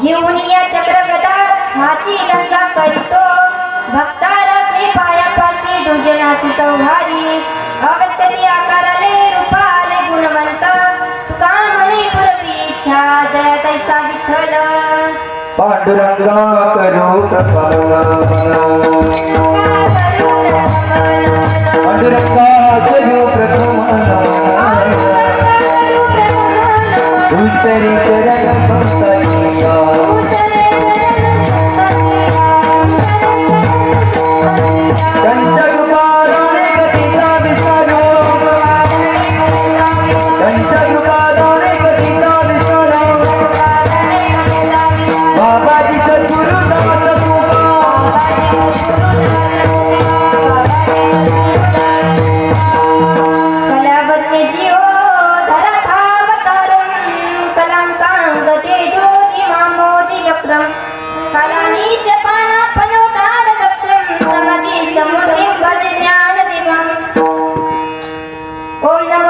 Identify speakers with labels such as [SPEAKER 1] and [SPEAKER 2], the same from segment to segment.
[SPEAKER 1] घेऊन या चक्रगदा हाची गंगा करीतो भक्ता राखे पायापासी दुर्जनाची संहारी अगत्य आकाराले रूपाले गुणवंत तुका म्हणे पूर्वी इच्छा जय तैसा विठ्ठल
[SPEAKER 2] पांडुरंगा करू प्रथम पांडुरंगा करू प्रथम दुसरी चरण संतैया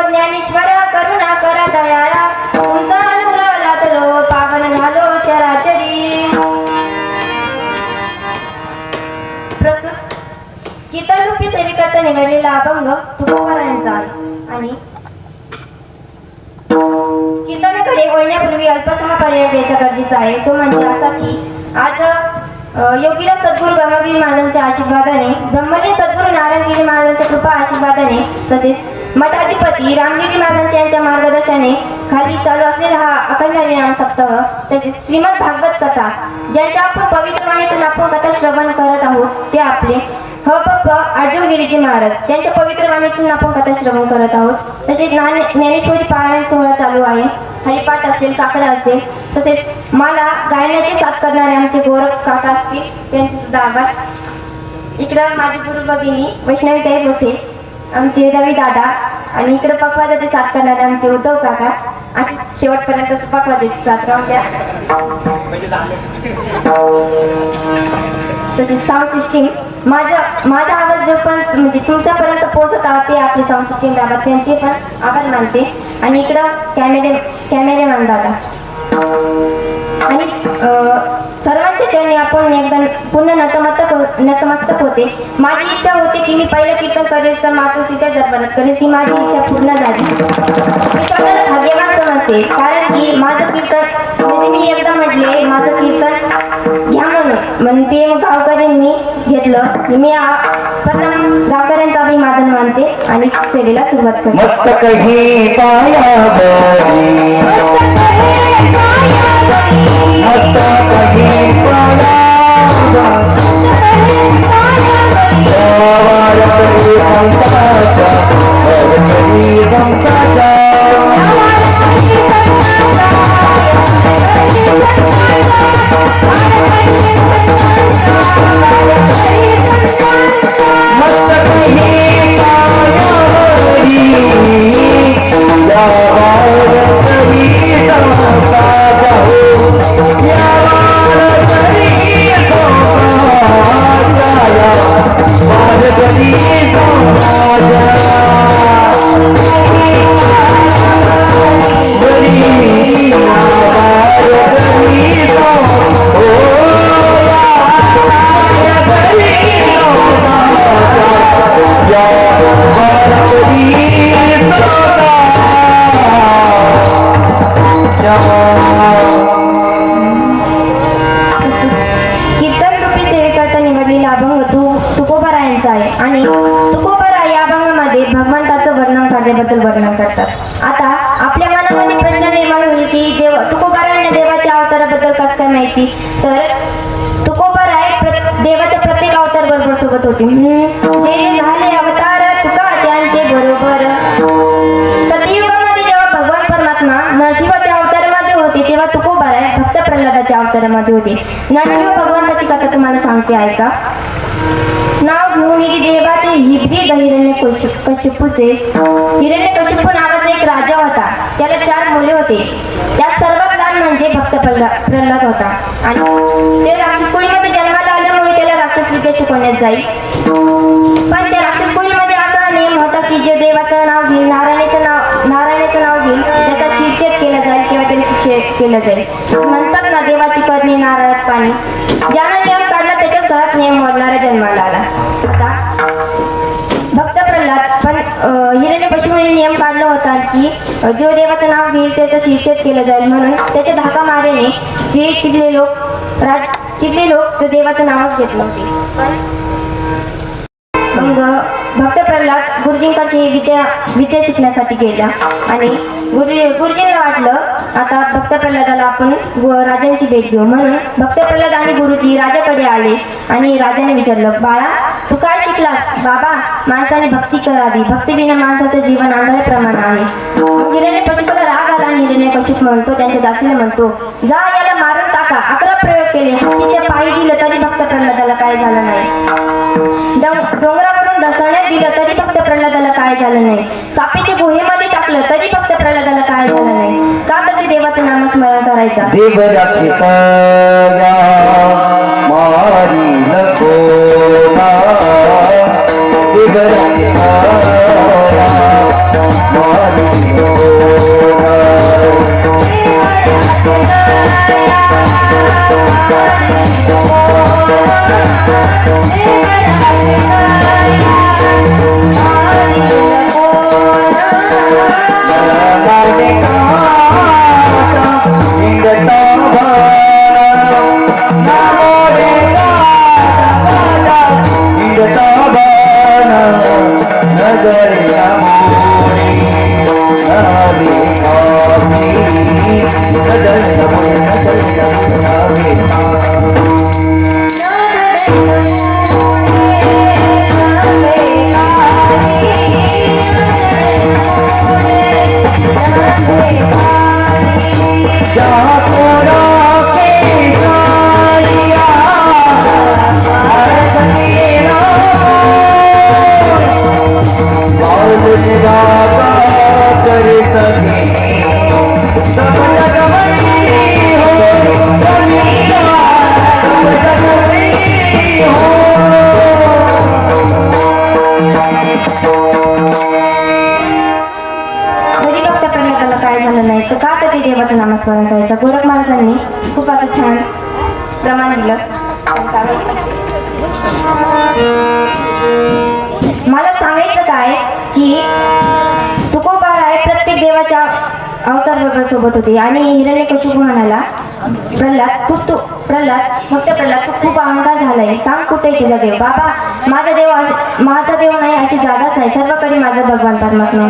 [SPEAKER 1] ज्ञानेश्वर करुणा करा दयाळा तुमचा अनुग्रह लादलो पावन झालो चराचरी प्रस्तुत कीर्तन रूपी सेविकर्ता निवडलेला अभंग तुकोबारायांचा आहे आणि कीर्तनाकडे वळण्यापूर्वी अल्पसहा पर्याय द्यायचा गरजेचा आहे तो म्हणजे असा की आज योगीराज सद्गुरू गमगिरी महाराजांच्या आशीर्वादाने ब्रह्मलीन सद्गुरू नारायणगिरी महाराजांच्या कृपा आशीर्वादाने तसेच मठाधिपती रामगिरी महाराजांच्या यांच्या मार्गदर्शनाने खाली चालू असलेला हा अखंड हरिनाम सप्ताह तसेच श्रीमद भागवत कथा ज्यांच्या आपण पवित्र वाणीतून आपण कथा श्रवण करत आहोत ते आपले ह.प. अर्जुन गिरीजी महाराज त्यांच्या पवित्र वाणीतून आपण कथा श्रवण करत आहोत तसेच ज्ञानेश्वरी पारायण सोहळा चालू आहे हरिपाठ असेल काकडा असेल तसेच मला गायनाची साथ करणारे आमचे गोरख काका असतील त्यांचे सुद्धा आभार इकडं माझी गुरु भगिनी वैष्णवीताई रोठे आमचे रवी दादा आणि इकडे पकवाजाची साथ करणारे आमचे उद्धव काका अशी शेवटपर्यंत पकवाजाची साथ राहून द्या तसेच साऊंड सिस्टीम माझा आवाज जो पण म्हणजे तुमच्यापर्यंत पोहोचत आहोत ते आपले साऊंड सिस्टीम दादा त्यांचे पण आभार मानते आणि इकडं कॅमेरेमॅन दादा आणि सर्वांच्या चरणी आपण एकदा पुन्हा नतमस्तक होते माझी इच्छा होते की मी पहिलं कीर्तन करेल तर मातोश्रीच्या दरबारात करेल ती माझी इच्छा पूर्ण झाली मी स्वतःला भाग्यवान समजते कारण की माझं कीर्तन म्हणजे मी एकदा म्हटले माझं कीर्तन घ्या म्हणून ते गावकऱ्यांनी घेतलं मी प्रथम गावकऱ्यांचा अभिवादन मानते आणि सेवेला सुरुवात करते कीर्तन रूपी सेवेकरता निवडलेला अभंग तुकोबारायांचा आहे आणि तुकोबा कार्याबद्दल वर्णन करतात. आता आपल्या मनामध्ये प्रश्न निर्माण होईल की तुकोबारायांना देवाच्या अवताराबद्दल कसं काय माहिती. तर तुकोबाराय देवाच्या प्रत्येक अवतार बरोबर सोबत होती. जे जे झाले अवतार तुका त्यांचे बरोबर. सतयुगामध्ये जेव्हा भगवान परमात्मा नरसिंहाच्या अवतारामध्ये होते तेव्हा तुकोबाराय भक्त प्रल्हादाच्या अवतारामध्ये होते. नरसिंह भगवंताची कथा तुम्हाला सांगते ऐका. नाव घेऊन येते देवाचे हिब्री हिरण्यकशिपूचे. हिरण्यकशिपू नावाचा एक राजा होता. त्याला 4 मुले होते. त्यात सर्वात लहान म्हणजे भक्त प्रल्हाद होता. आणि ते राक्षस कुळीमध्ये जन्माला आल्यामुळे त्याला राक्षस विद्या शिकवण्यात जाईल. पण त्या राक्षस कुळीमध्ये असा नियम होता की जे देवाचं नाव घेईल नारायणाचं नाव घेईल त्याचा शिरच्छेद केला जाईल किंवा त्याला शिक्षेत केलं जाईल. म्हणतात ना देवाची करणी नारळात पाणी. ज्यानं नियम काढला त्याच्याच घरात नियम मोडणारा जन्माला आला. आता भक्त प्रल्हाद पण हिरण्यकशिपूने नियम काढला होता की जो देवाचं नाव घेईल त्याचं शिरच्छेद केलं जाईल. म्हणून त्याच्या धाका मारेने तिथले लोक देवाचं नावच घेत नव्हते. मग भक्त प्रल्हाद गुरुजींकडे विद्या शिकण्यासाठी गेला आणि गुरुजींना वाटलं आता भक्त प्रल्हादाला आपण राजांची भेट घेऊ. म्हणून भक्त प्रल्हाद आणि गुरुजी राजाकडे आले आणि राजाने विचारलं, बाळा तू काय शिकलास? बाबा, माणसाने भक्ती करावी, भक्तीविना माणसाचं जीवन आंधळेप्रमाणे आहे. हिरण्यकशिपूला राग आला आणि हिरण्यकशिप म्हणतो त्यांच्या दासीला म्हणतो, जा याला मारून टाका. 11 प्रयोग केले, हत्तीच्या पायी दिलं तरी भक्त प्रल्हादाला काय झालं नाही. डोंगरावरून ढसळण्यात दिलं तरी भक्त प्रल्हादाला काय झालं नाही. सापेच्या गुहेमध्ये टाकलं तरी भक्त प्रल्हादाला काय झालं नाही. का तर ते देवाचं नामस्मरण करायचं.
[SPEAKER 2] देव राखितया मारी नको ना. देव राखितया मारी नको
[SPEAKER 1] देवाचं नामस्मरण करायचं. गोरख महाराजांनी खूप असं छान प्रमाण दिलं. मला सांगायचं काय की तुकोबाराय प्रत्येक देवाच्या अवतार बरोबर सोबत होते. आणि हिरण्यकशिपू म्हणाला, प्रल्हाद तू खूप अहंकार झालाय. सांग कुठे तुझा देव? बाबा, माझा देव नाही अशी जागाच नाही. सर्वकडे माझा भगवान परमात्मा.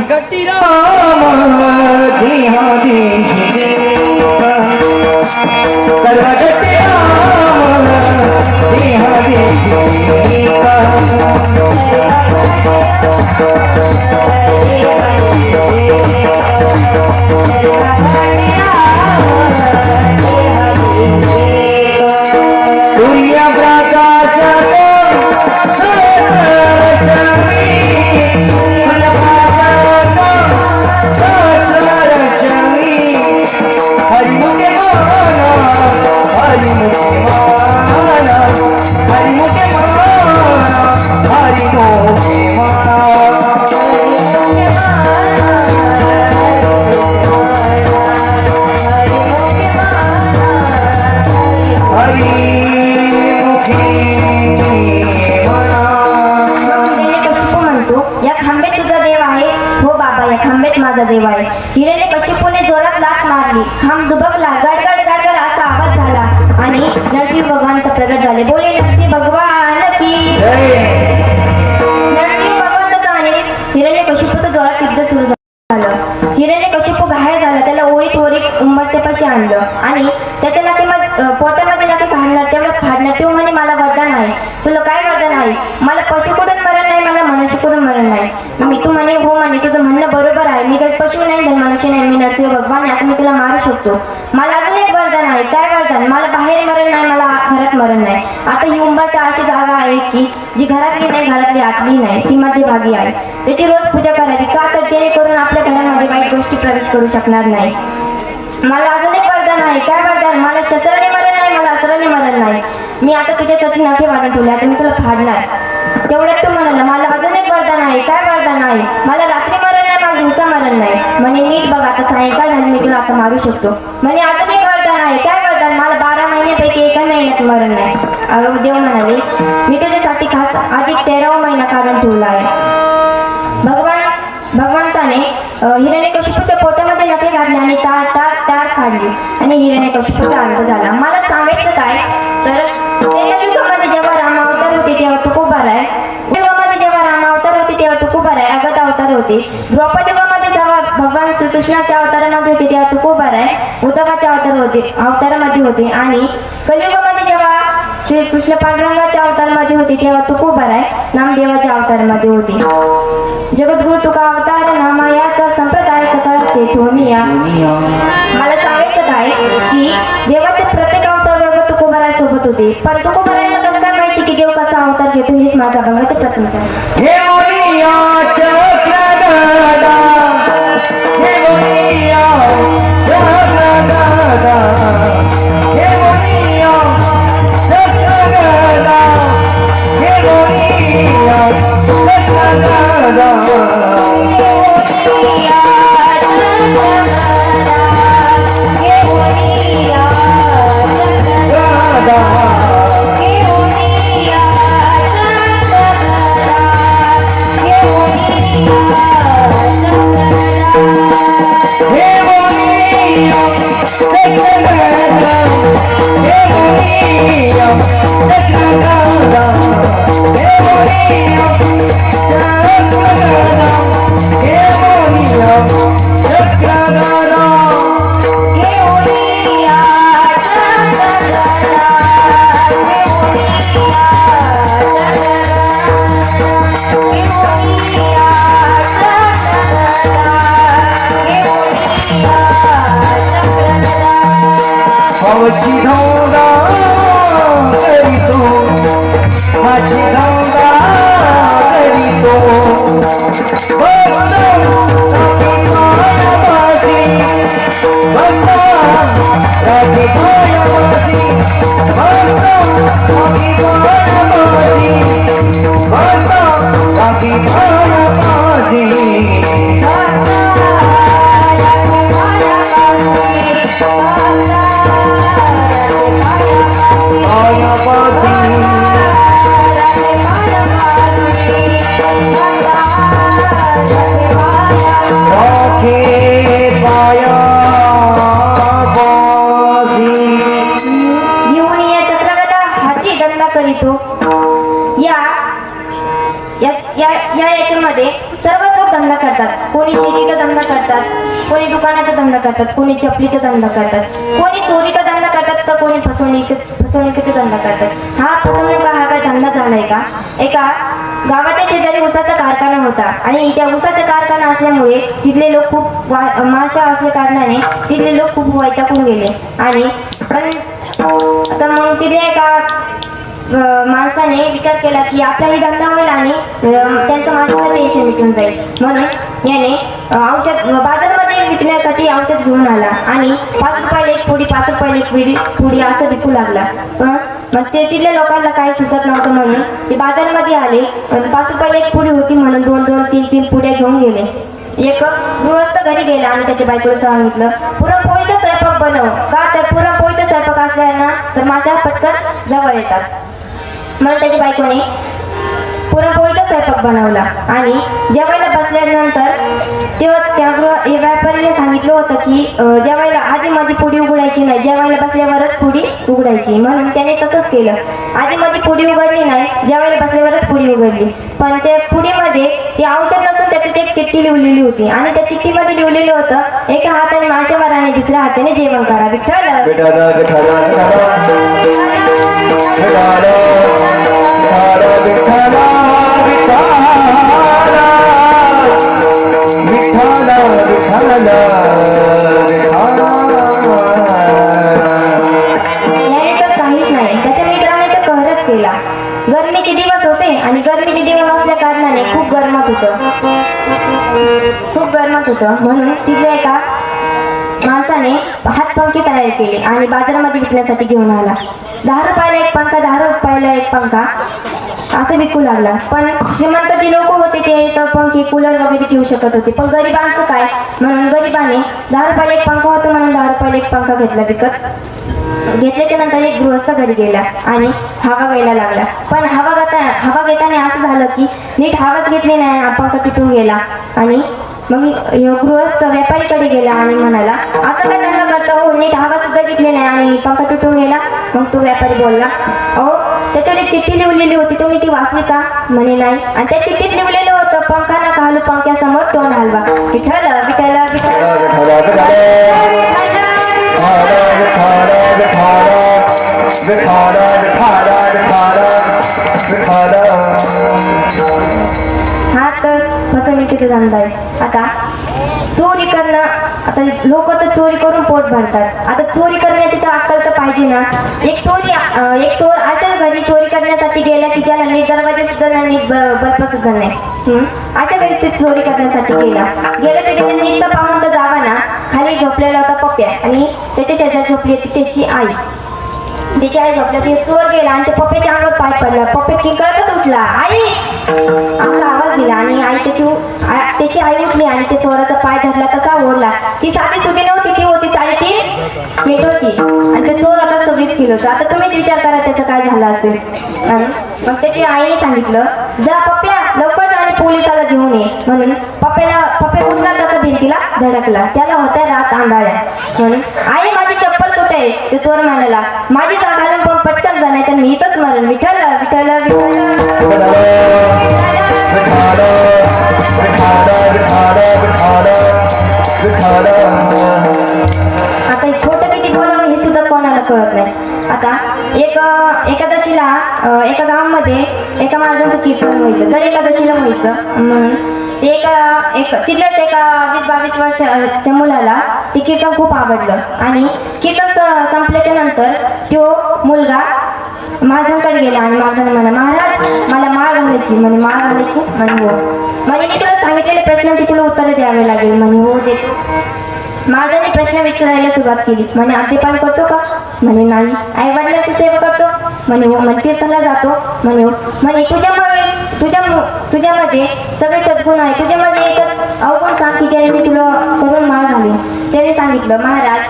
[SPEAKER 1] देव आहे. हिरण्यकशिपूने जोरात लाथ मारली. खांब दुबकला. गडगड गडगड असा आवाज झाला आणि नरसिंह भगवान प्रगट झाले. बोले नरसिंह भगवान की. नरसिंह भगवंताचा आणि हिरण्यकशिपूचं जोरात युद्ध सुरू झालं. तुला काय वरदान आहे? मला पशुकडून मरण नाही, मला मनुष्यकडून मरण नाही. तू म्हणे हो म्हणे, तुझं म्हणणं बरोबर आहे. मी तर पशु नाही, तर मनुष्य नाही, मी नरसिंह भगवान आहे. आता मी तुला मारू शकतो. मला अजून एक वरदान आहे. काय वरदान? मला बाहेर मरण नाही, मला घरात मरण नाही. आता ही उंबरठा अशी जागा आहे की जी घरातली नाही, घरातली आतली नाही, ती मध्यभागी आहे. त्याची रोज पूजा करावी. का तर जेणेकरून आपल्या घरामध्ये वाईट गोष्टी प्रवेश करू शकणार नाही. मला अजून एक वरदान आहे. काय वरदान? मला शस्त्राने मरण नाही, मला अस्त्राने मरण नाही. मी आता तुझ्यासाठी नखे वाढून ठेवले, आता मी तुला फाडणार. तेवढ्यात तो म्हणाला मला अजून एक वरदान आहे. काय वरदान आहे? मला रात्री मरण नाही, मला दिवसा मरण नाही. म्हणे नीट बघ, आता सायंकाळ झाली, मी तुला आता मारू शकतो. म्हणे अजून एक वरदान आहे. काय वरदान? मला 12 महिन्यापैकी एका महिन्यात मरण नाही. अगं देव म्हणाले मी तुझ्यासाठी खास अधिक 13वा महिना काढून ठेवला आहे. भगवंताने हिरण्यकशिपूच्या पोटामध्ये नखे घातले आणि टार टार टार फाडली आणि हिरण्यकशिपूचा अंत झाला. मला सांगायचं काय तर त्रेतायुगामध्ये जेव्हा राम अवतार होते तेव्हा तुकोबार आहे. युगामध्ये जेव्हा राम अवतार होते तेव्हा तुकोबार आहे. अगत अवतार होते. द्रौपदी युगामध्ये जेव्हा भगवान श्रीकृष्णाच्या अवतारामध्ये होते तेव्हा तुकोबार आहे. उद्धवाच्या अवतारामध्ये होते आणि कलियुगामध्ये जेव्हा श्रीकृष्ण पांडुरंगाच्या अवतारामध्ये होते तेव्हा तुकोबार आहे. नामदेवाच्या अवतारामध्ये होते. जगद्गुरु तुका अवतार नामायाचा संप्रदाय सकाळ तेथून या. मला सांगायचं काय की देवाचे प्रत्येक अवतार बरोबर तुकोबारासोबत होते. पण तुकोबाराला कसं काय माहिती की देव कसा अवतार घेतो हेच माझा भंगाचे प्रथमच आहे.
[SPEAKER 2] हे मोनिया चक्रगदा, हे मोनिया चक्रगदा, हे मोनिया चक्रगदा, हे मोनिया चक्रगदा. माझी गंगा करीतो, माझी गंगा करीतो,
[SPEAKER 1] याच्यामध्ये सर्व लोक धंदा करतात. कोणी शेतीचा धंदा करतात, कोणी दुकानाचा धंदा करतात, कोणी चपलीचा धंदा करतात, कोणी चोरीचा धंदा करतात, तर कोणी फसवणुकीचा धंदा करतात. हा फसवणूक हा काय धंदा झालाय का? एका गावाच्या शेजारी ऊसाचा कारखाना होता आणि त्या ऊसाचा कारखाना असल्यामुळे तिथले लोक खूप माशा असल्या कारणाने तिथले लोक खूप वैतागून गेले. आणि पण आता मग तिथल्या एका माणसाने विचार केला की आपलाही धंदा होईल आणि त्यांचं माशाचं टेन्शन मिटून जाईल. म्हणून याने औषध बाजारमध्ये विकण्यासाठी औषध घेऊन आला आणि 5 रुपयाला एक पुडी, 5 रुपयाला एक पुडी असं विकू लागला. मग ते तिथल्या लोकांना काही सुचत नव्हतं म्हणून ते बाजारमध्ये आले. 5 रुपयाला एक पुडी होती म्हणून 2-2, 3-3 पुड्या घेऊन गेले. एक गृहस्थ घरी गेला आणि त्याच्या बायकोला सांगितलं पुरणपोळीचा स्वयंपाक बनव. का तर पुरणपोळीचा स्वयंपाक असल्याना तर माशा पटकन जवळ येतात. म्हणून त्याच्या बायकोने पुरणपोळीचा स्वयंपाक बनवला आणि जेवायला बसल्यानंतर तेव्हा त्या व्यापाऱ्याने सांगितलं होतं की जेवायला आधीमध्ये पुडी उघडायची नाही, जेवायला बसल्यावरच पुडी उघडायची. म्हणून त्याने तसंच केलं. आधीमध्ये पुडी उघडली नाही, जेवायला बसल्यावरच पुडी उघडली. पण त्या पुडीमध्ये ते औषध नसून त्यात एक चिठ्ठी लिहिलेली होती आणि त्या चिठ्ठीमध्ये लिहिलेलं होतं एका हाताने मासे मारा आणि दुसऱ्या हाताने जेवण करा. विठ्ठल कारणाने खूप गरमत होतं म्हणून तिथे एका माणसाने हातपंखे तयार केले आणि बाजारामध्ये विकण्यासाठी घेऊन आला. 10 रुपयाला एक पंखा, 10 रुपयाला एक पंखा असं विकू लागला. पण श्रीमंत जे लोक होते ते तर पंखे कूलर वगैरे घेऊ शकत होते, पण गरिबांचं काय म्हणून गरिबाने 10 रुपयाला एक पंखा होता म्हणून 10 रुपयाला एक पंखा घेतला विकत. घेतल्याच्या नंतर एक गृहस्थ घरी गेला आणि हवा घ्यायला लागला. पण हवा घेताना असं झालं की नीट हवाच घेतली नाही, पंखा तुटून गेला. आणि मग गृहस्थ व्यापारीकडे गेला आणि म्हणाला, असं काय धंदा करता हो, नीट हवा सुद्धा घेतली नाही आणि पंखा तुटून गेला. मग तो व्यापारी बोलला, अहो त्याच्यावर एक चिठ्ठी लिहिलेली होती, तुम्ही ती वाचली का? म्हणे नाही. आणि त्या चिठ्ठीत लिहिलेलं होतं, पंखा ना घालू पंख्यासमोर तोंड हलवा. विठ्ठल विठ्ठल हा तर फसवणुकीचा धंदा आहे. आता चोरी करणं, आता लोक तर चोरी करून पोट भरतात. आता चोरी करण्याची तर अक्कल तर पाहिजे ना. एक चोर अशा घरी चोरी करण्यासाठी गेला की ज्याला नीट दरवाजे सुद्धा नाही, नीट बल्ब सुद्धा नाही. अशा घरी ते चोरी करण्यासाठी गेला तर गेला नीट तर पाहून तर जावा ना. खाली झोपलेला होता पप्प्या आणि त्याच्या शेजारी झोपली होती त्याची आई. त्याची आई झोपल्या, ते चोर गेला आणि ते पप्प्याच्या अंगावर पाय पडला. पप्पे किंकळतच उठला, आई असा आवाज दिला आणि त्याची आई उठली आणि ते चोराचा पाय धरला, तसा ओढला. ती साधी सुधी नव्हती, ती होती 3.5 फीट होती आणि ते चोर आता 26 किलोचा. आता तुम्हीच विचार करा त्याचं काय झालं असेल. मग त्याची आईने सांगितलं, जा पप्प्या लवकर जा आणि पोलिसाला घेऊन ये. म्हणून पप्पे उठला तसा भिंतीला धडकला. त्याला होत्या रात आंधळ्या. म्हणून आई माझी चप्पल कुठे आहे? ते चोर म्हणाला, माझी जागा घालून पण पटकन जा, नाही तर मी इथंच मरण. विठ्ठल विठ्ठल आता खोटं किती बोलावं हे सुद्धा कोणाला कळत नाही. आता एकादशीला एका गावामध्ये एका माणसाचं कीर्तन व्हायचं, दर एकादशीला व्हायचं. म्हणून ते तिथल्याच एका 20-22 वर्षाच्या मुलाला ते कीर्तन खूप आवडलं आणि कीर्तन संपल्याच्या नंतर तो मुलगा महाराजांकडे गेला आणि महाराजांना म्हणा, महाराज मला माळ घालायची. म्हणे माळ घालायची? म्हणे हो. म्हणे मी तुला सांगितलेल्या प्रश्नांची तुला उत्तरं द्यावे लागेल. म्हणे हो देतो. महाराजांनी प्रश्न विचारायला सुरुवात केली. म्हणे आद्यपान करतो का? म्हणे नाही. आई वडिलांची सेवा करतो? म्हणे हो. म्हणे तीर्थाला जातो? म्हणे हो. म्हणे तुझ्यामध्ये सगळे सद्गुण आहे, तुझ्यामध्ये एकच अवगुण सांग की ज्याने मी तुला करून माळ घालीन. त्याने सांगितलं, महाराज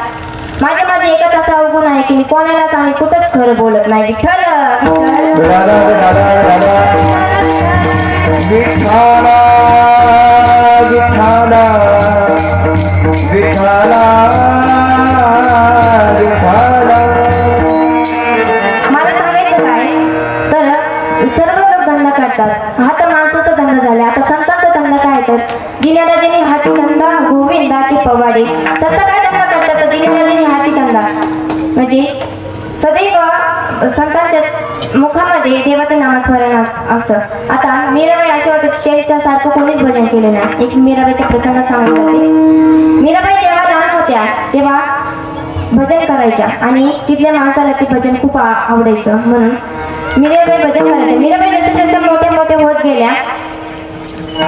[SPEAKER 1] माझ्यामध्ये एकच असा अवगुण आहे की मी कोणालाच आणि कुठंच खरं बोलत नाही. विठ्ठल मला सांगायचं काय तर सर्व लोक धंदा करतात, हा तर माणसाचा धंदा झाला. आता संतांचा धंदा काय तर दिनराजेने हाची धंदा गोविंदाचे पवाडे. संत काय धंदा करतात तर दिनराजेने हाची धंदा, म्हणजे सदैव संतांच्या मुखामध्ये देवाचं नामस्मरण असतं. आता मीराबाई अशा होते त्यांच्यासारखं कोणीच भजन केले नाही. एक मीराबाईचा प्रसंग सांगत जाते. मीराबाई जेव्हा लहान होत्या तेव्हा भजन करायच्या आणि तिथल्या माणसाला ते भजन खूप आवडायचं. म्हणून मीराबाई भजन करायच्या. मीराबाई जसे मोठे होत गेल्या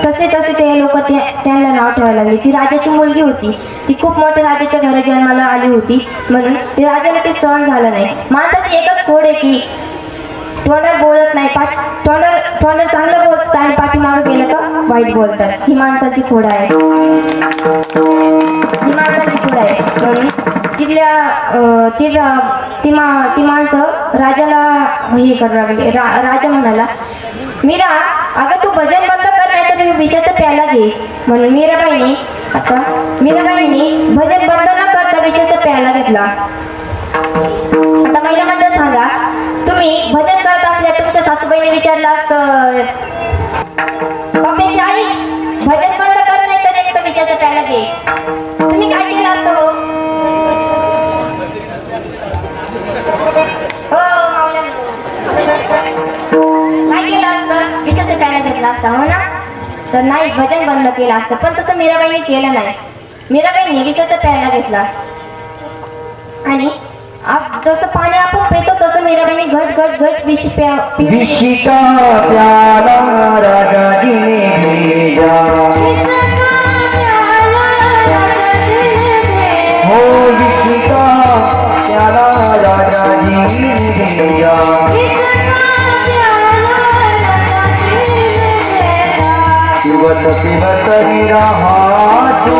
[SPEAKER 1] तसे ते लोक त्यांना नाव ठेवायला लागले. ती राजाची मुलगी होती, ती खूप मोठ्या राजाच्या घरी जन्माला आली होती. म्हणून ते राजाला ते सहन झालं नाही. माणसाची एकच खोड आहे की तोंडावर बोलत नाही, तोंडावर चांगलं बोलतात आणि पाठीमागं गेलं का वाईट बोलतात. ही माणसाची खोड आहे, म्हणून ती माणसं राजाला हे करू लागले. राजा म्हणाला, मीरा अगं तू भजन बंद कर नाही तर विषाचा प्याला घे. म्हणून मीराबाईंनी भजन बंद न करता विषाचा प्याला घेतला. आता महिला मंडळ सांगा, तुम्ही भजन करत असल्या तुमच्या सासूबाईने विचारलं असतं, पप्प्याची आई भजन बंद कर नाही तर एक तर विषाचा प्याला घे, तुम्ही काय केलं असतं? हो काय केलं असतं? विषाचा प्याला घेतला असता हो ना, तर नाही भजन बंद केलं असतं. पण तसं मीराबाईंनी केलं नाही. मीराबाईंनी विषाचा प्याला घेतला आणि जसं पाणी आपण पितो तसं मीराबाईने घट घट घट विष पिऊन
[SPEAKER 2] विषी का प्याला राजाजी ने भेजा हो विषी का प्याला राजाजी ने भेजा पिबत पिबत विरहाची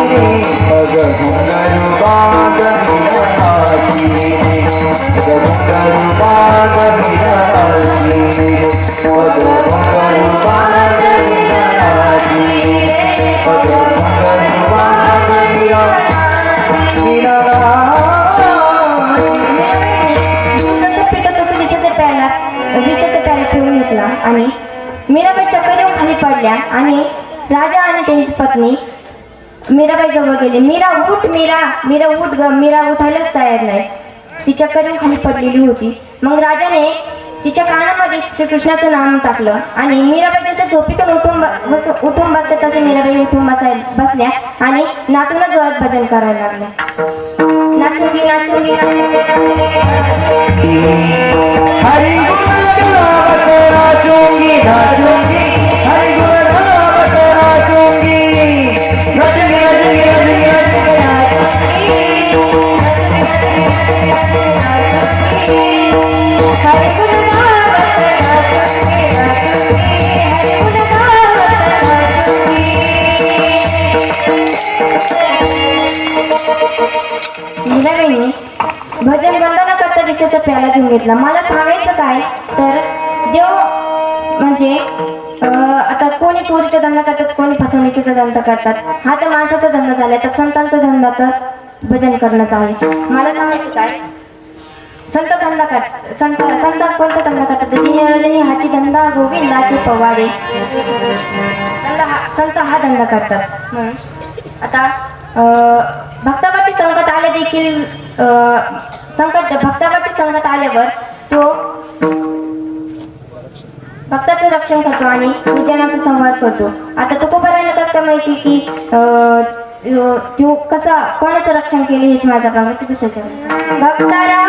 [SPEAKER 2] पग घुंगरू बाग विरहाची पग घुंगरू बाग विरहाची पग घुंगरू बाग विरहाची पग घुंगरू बाग विरहाची
[SPEAKER 1] तसं पितं तसं विषाचा प्याला पिऊन घेतला आणि मीराबाई चक्कर येऊन खाली पडल्या आणि राजा आणि त्यांची पत्नी मीराबाई जवळ गेली. मीरा उठ, मीरा उठ ग. मीरा उठायलाच तयार नाही. ती चक्कर येऊन खाली पडलेली होती. मग राजाने तिच्या कानामध्ये श्रीकृष्णाचं नाम टाकलं आणि मीराबाई जसं झोपीतून उठून बसते तसे मीराबाई उठून बसल्या आणि नाचूनच जोरात भजन करायला लागल्या. नाचूंगी नाचूंगी
[SPEAKER 2] हरि नाचूंगी नाचूंगी हरि गुण नामत नाचूंगी नचूंगी नचूंगी
[SPEAKER 1] मीराबाईंनी भजन बंद न करता विषयाचा प्याला घेऊन घेतला. मला सांगायचं काय तर देव म्हणजे आता कोणी चोरीचा धंदा करतात, कोणी फसवणुकीचा धंदा करतात. हा तर माणसाचा धंदा झालाय, तर संतांचा धंदा तर भजन करणंच आहे. मला सांगायचं काय संत धंदा करतात. संत कोणता धंदा करतात तर दिनरजनी हाची धंदा गोविंदाचे पवाडे. संत हा धंदा करतात. म्हणून आता भक्तावरती संकट आले देखील भक्तावरती संकट आल्यावर तो भक्ताचं रक्षण करतो आणि गुरुजनाचा संवाद करतो. आता तुकोबारायला कसं माहिती की तो कसा कोणाचं रक्षण केले हेच माझा कामाचं दुसऱ्याच्या भक्तारा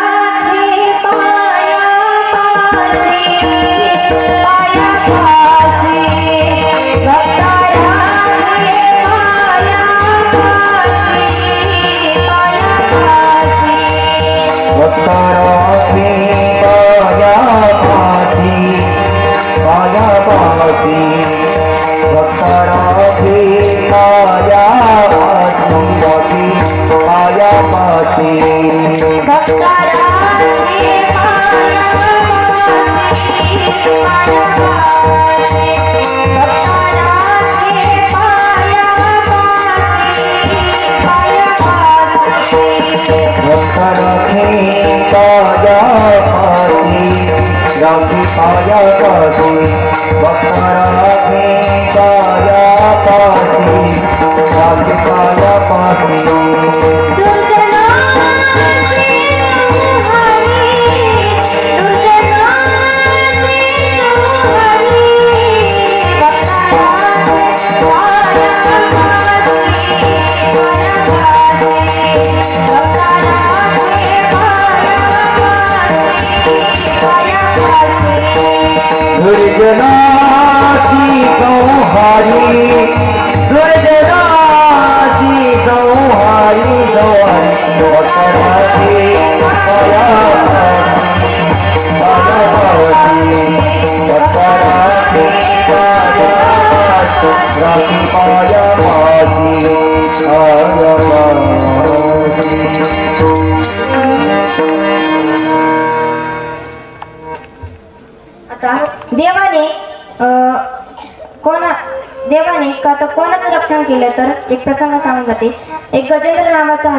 [SPEAKER 1] कोणाचं रक्षण केलं तर एक प्रसंग सांगून जाते. एक गजेंद्र नावाचा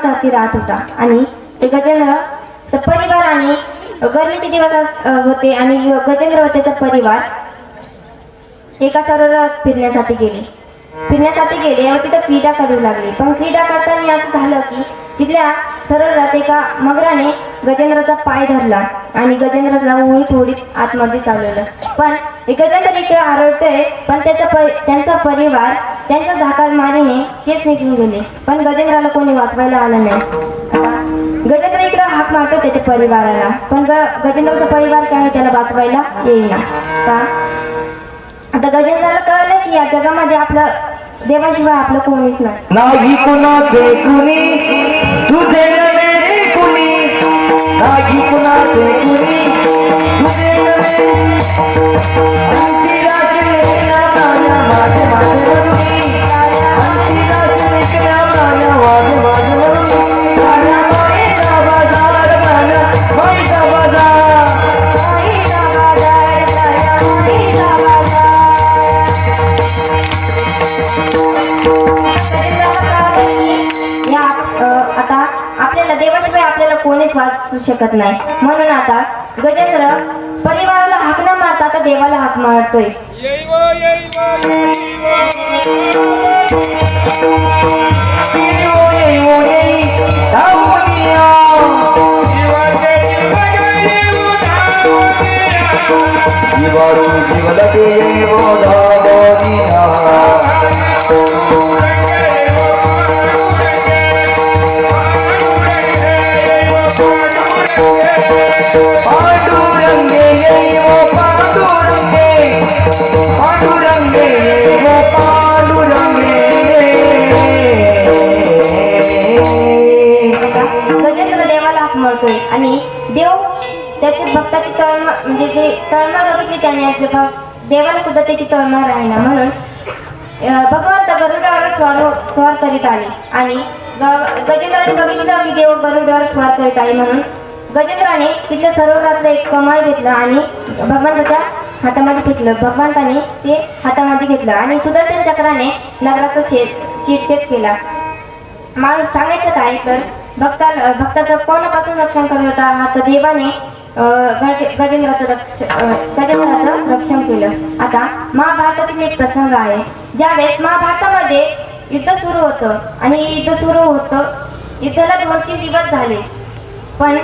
[SPEAKER 1] हत्ती राहत होता आणि ते गजेंद्रचा परिवार आणि गरमीचे दिवस होते आणि गजेंद्र व त्याचा परिवार एका सरोवरात फिरण्यासाठी गेले व तिथं क्रीडा करू लागले. पण क्रीडा करताना असं झालं की तिथल्या सरोवरात एका मगराने गजेंद्राचा पाय धरला आणि गजेंद्राला उडीत आतमध्ये चालवलं. पण गजेंद्र इकडे आरडतोय पण त्यांचा परिवार त्यांच्या झाकार मारीने तेच निघून गेले. पण गजेंद्राला कोणी वाचवायला आलं नाही. गजेंद्र इकडं हाक मारतो त्याच्या परिवाराला, पण गजेंद्रचा परिवार काय त्याला वाचवायला येईना का. आता गजेंद्रला कळलं की या जगामध्ये आपलं देवाशिवाय आपलं कोणीच नाही.
[SPEAKER 2] नाही कुणाचे कुणी तुझे नव्हे कुणी, नाही कुणाचे कुणी तुझे नव्हे. अंतिराचे लेकरा माझ्या माझे माझे म्हणून, अंतिराचे लेकरा माझ्या माझे माझे म्हणून. माझ्या माईचा बाजार, माझ्या माईचा बाजार, माईचा बाजार, माझ्या माईचा बाजार.
[SPEAKER 1] या आता आपल्याला देवाशिवाय आपल्याला कोणीच वाचू शकत नाही, म्हणून आता गजेंद्र परिवाराला हाक न मारता आता देवाला हाक मारतोय.
[SPEAKER 2] पांडुरंगे वो पांडुरंगे, पांडुरंगे वो पांडुरंगे.
[SPEAKER 1] गजेंद्र देवाला हाक मारतोय आणि देव त्याच्या भक्ताची तळमळ म्हणजे ते तळमळ बघितली त्याने, देवाला सुद्धा त्याची तळमळ राहिना, म्हणून भगवंत गरुडावर स्वार करीत आले आणि गजेंद्राने बघितलं की देव गरुडावर स्वार करीत आहे, म्हणून गजेंद्राने तिथल्या सरोवरातलं एक कमळ घेतलं आणि भगवंताच्या हातामध्ये फेकलं. भगवंताने ते हातामध्ये घेतलं आणि सुदर्शन चक्राने नगराचा शिरछेद केला. माणूस सांगायचं काय तर भक्ताचं कोणापासून रक्षण करत होता हा तर देवाने गजेंद्राचं रक्षण केलं. आता महाभारतातील एक प्रसंग आहे, ज्यावेळेस महाभारतामध्ये युद्ध सुरू होतं आणि युद्धाला 2-3 दिवस झाले, पण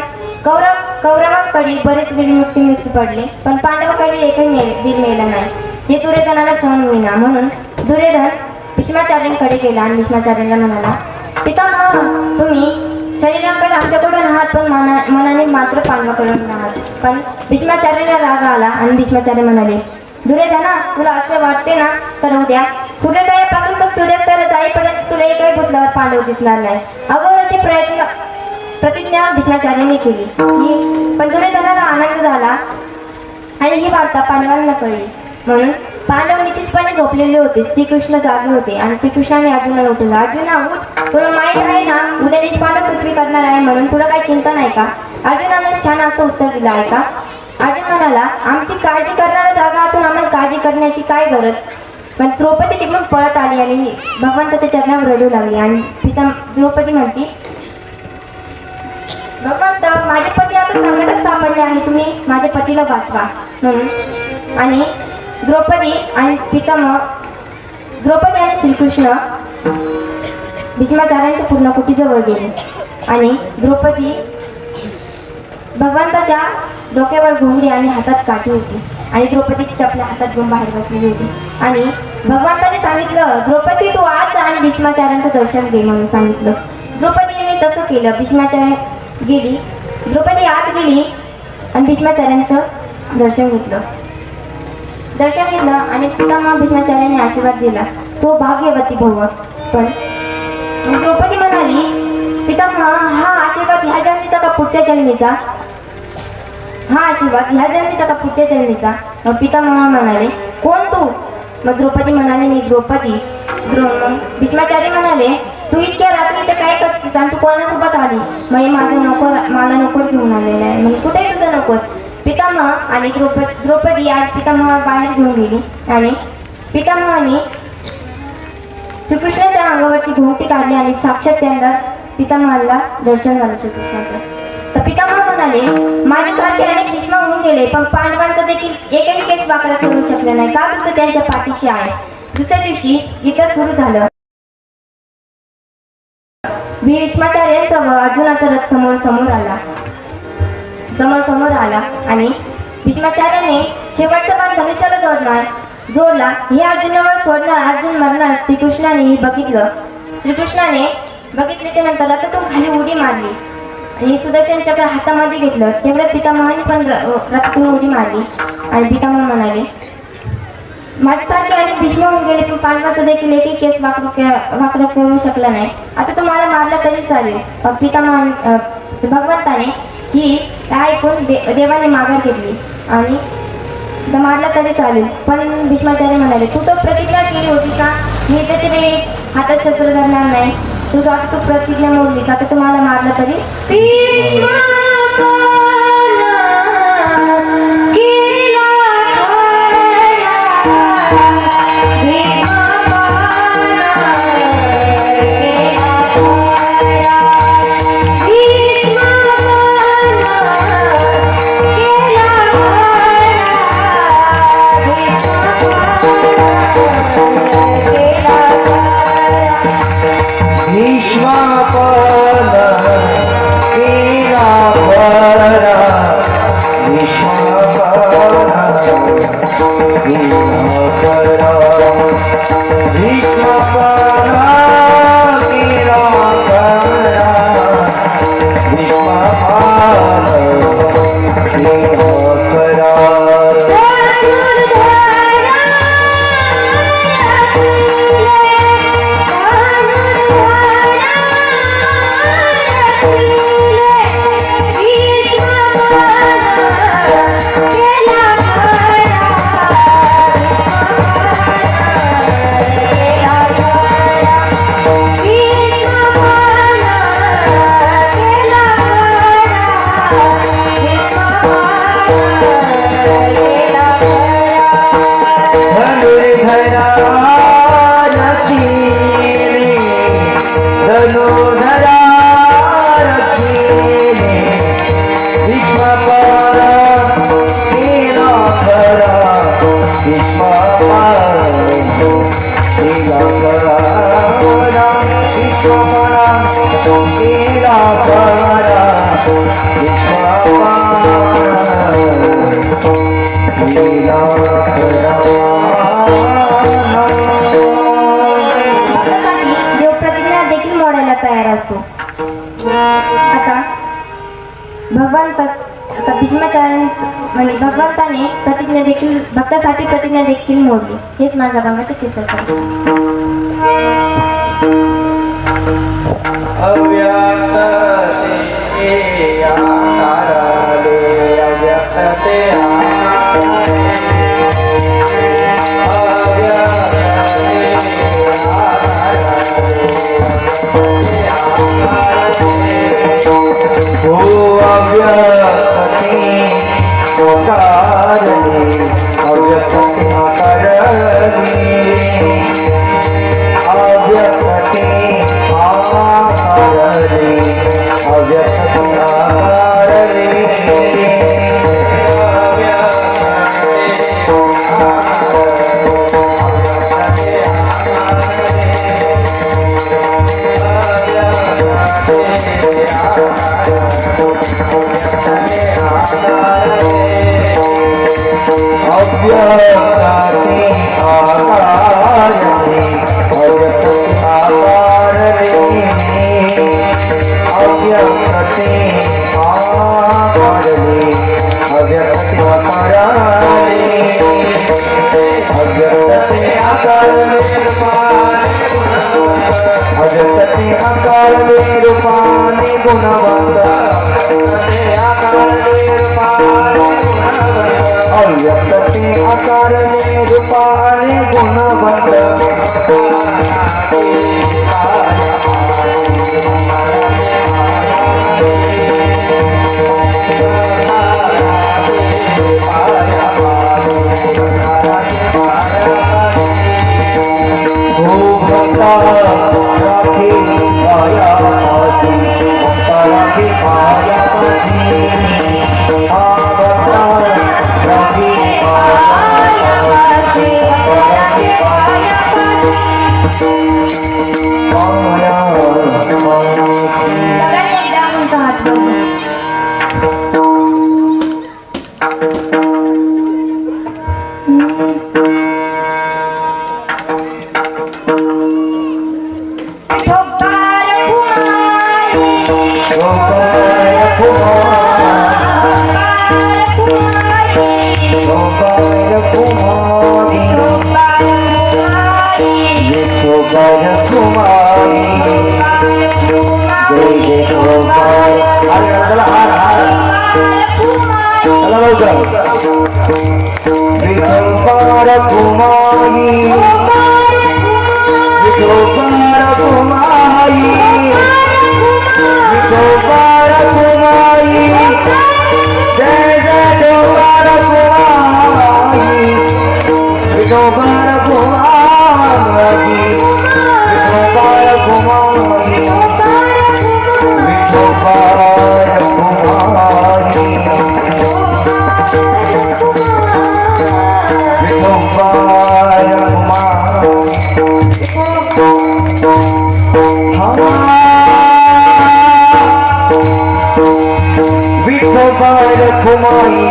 [SPEAKER 1] कौरवांकडे बरेच वीर मृत्यू पडले, पण पांडवाकडे एकही वीर मेला नाही. हे दुर्योधनाला सहन होईना, म्हणून दुर्योधन भीष्माचार्यांकडे गेला आणि भीष्माचार्यांना म्हणाला, पितामह तुम्ही शरीराकडे आमच्याकडून आहात पण मनाने मात्र पांडवाकडून आहात. पण भीष्माचार्यांना राग आला आणि भीष्माचार्य म्हणाले, दुर्योधना तुला असे वाटते ना तर उद्या सूर्योदयापासून तर सूर्यास्ताला जाईपर्यंत तुला एकही भूतलावर पांडव दिसणार नाही. अगोदरची प्रतिज्ञा भीष्माचार्यांनी केली. पण दुर्योधनाला आनंद झाला आणि ही वार्ता पांडवांना कळली, म्हणून पांडव निश्चितपणे झोपलेले होते. श्रीकृष्ण जागे होते आणि श्रीकृष्णाने अर्जुनाला उठवलं, अर्जुना उठ, तुला माहीत आहे ना उद्या निष्पांडव पृथ्वी करणार आहे, म्हणून तुला काही चिंता नाही का. अर्जुनाने छान असं उत्तर दिलं आहे का. अर्जुन म्हणाला, आमची काळजी करणारा जागा असून आम्हाला काळजी करण्याची काय गरज. पण द्रौपदी तिकडून पळत आली आणि भगवंताच्या चरणावर रडू लागली आणि द्रौपदी म्हणती, भगवंत माझे पती आता संकटात सापडले आहे, तुम्ही माझ्या पतीला वाचवा म्हणून. आणि द्रौपदी आणि श्रीकृष्ण भीष्माचार्यांच्या पूर्णकुटीजवळ गेले आणि द्रौपदी भगवंताच्या डोक्यावर घोंगडी आणि हातात काठी होती आणि द्रौपदीची चपला हातात घेऊन बाहेर बसलेली होती आणि भगवंताने सांगितलं, द्रौपदी तू आज जा आणि भीष्माचार्यांचं दर्शन घे म्हणून सांगितलं. द्रौपदीने तसं केलं. द्रौपदी आत गेली आणि भीष्माचार्यांचं दर्शन घेतलं आणि पितामह भीष्माचार्यांनी आशीर्वाद दिला, सौभाग्यवती भव. पण द्रौपदी म्हणाली, पितामह हा आशीर्वाद ह्या जन्मीचा का पुढच्या जन्मीचा. मग पितामह म्हणाले, कोण तू. मग द्रौपदी म्हणाले, मी द्रौपदी. भीष्माचार्य म्हणाले, तू इतक्या रात्री इथे काय करतेस आणि तू कोणासोबत आली. मग मला नोकर घेऊन आलेला आहे. मग कुठे तुझा नोकर. पितामह आणि द्रौपदी आणि पितामह बाहेर घेऊन गेली आणि पितामहाने श्रीकृष्णाच्या अंगावरची घोंगटी काढली आणि साक्षात त्यांना पितामहाला दर्शन झालं श्रीकृष्णाचं. तर पितामह म्हणाले, माझ्यासारखे अनेक भीष्म होऊन गेले पण पांडवांचं देखील एकही केस वाकडा करू शकले नाही, का तर त्यांच्या पाठीशी आहे. दुसऱ्या दिवशी युद्ध सुरू झालं. भीष्माचार्यांचा व अर्जुनाचा रथ समोर आला आणि भीष्माचार्याने शेवटचा बाण धनुष्याला जोडला. हे अर्जुनावर सोडणार, अर्जुन मरणार. श्रीकृष्णाने बघितल्याच्या नंतर रथातून खाली उडी मारली हे सुदर्शन चक्र हातामध्ये घेतलं तेवढ्यात पितामहाने पण रक्तातून उडी मारली आणि पितामह म्हणाले, माझ्यासारखे अनेक भीष्म होऊन गेले पण पांडवाचा देखील एकही केस वाकडं करू शकला नाही. आता तो मला मारला तरी चालेल. पितामह भगवंताने ही ऐकून देवाने माघार घेतली आणि मारला तरी चालेल. पण भीष्माचार्य म्हणाले, तू तो प्रतिज्ञा केली होती का मी त्याच्या वेळी हातात शस्त्र धरणार नाही. आता तू प्रतिज्ञा मोडलीस. आता तुम्हाला मारलं तरी देव प्रतिज्ञा देखील मोडायला तयार असतो. आता भीष्माचार्य म्हणजे भगवंताने प्रतिज्ञा देखील भक्तासाठी प्रतिज्ञा देखील मोडली. हेच माझा भावाचे किस्सा
[SPEAKER 2] Oh, अरे चला हार हार चला लवकर विठोबार कुमारी विठोबार कुमारी विठोबार कुमारी जय जय विठोबार कुमारी विठोबार कुमारी विठोबार कुमारी विठोबार कुमारी विठोबार कुमारी विठोबार कुमारी